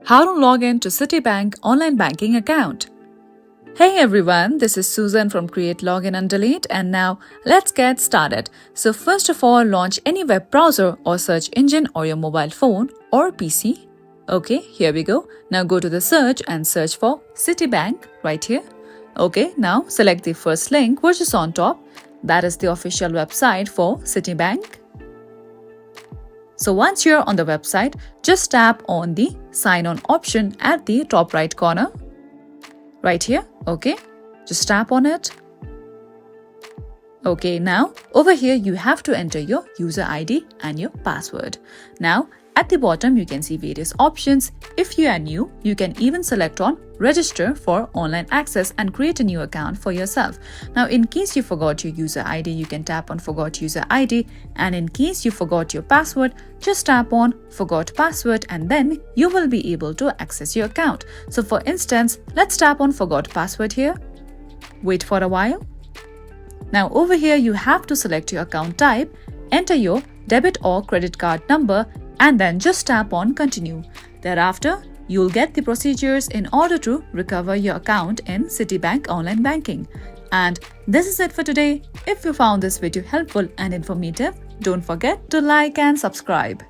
How to log in to Citibank Online Banking Account. Hey everyone, this is Susan from Create Login and Delete, and now let's get started. So first of all, launch any web browser or search engine or your mobile phone or PC. Okay, here we go. Now go to the search and search for Citibank right here. Okay, now select the first link which is on top. That is the official website for Citibank. So once you're on the website, just tap on the sign on option at the top right corner. Right here, okay? Just tap on it. Okay, now over here you have to enter your user ID and your password. Now at the bottom you can see various options. If you are new, you can even select on register for online access and create a new account for yourself. Now in case you forgot your user ID, you can tap on forgot user ID, and in case you forgot your password, just tap on forgot password and then you will be able to access your account. So for instance, let's tap on forgot password here. Wait for a while. Now over here you have to select your account type, enter your debit or credit card number, and then just tap on continue. Thereafter, you'll get the procedures in order to recover your account in Citibank Online Banking. And this is it for today. If you found this video helpful and informative, don't forget to like and subscribe.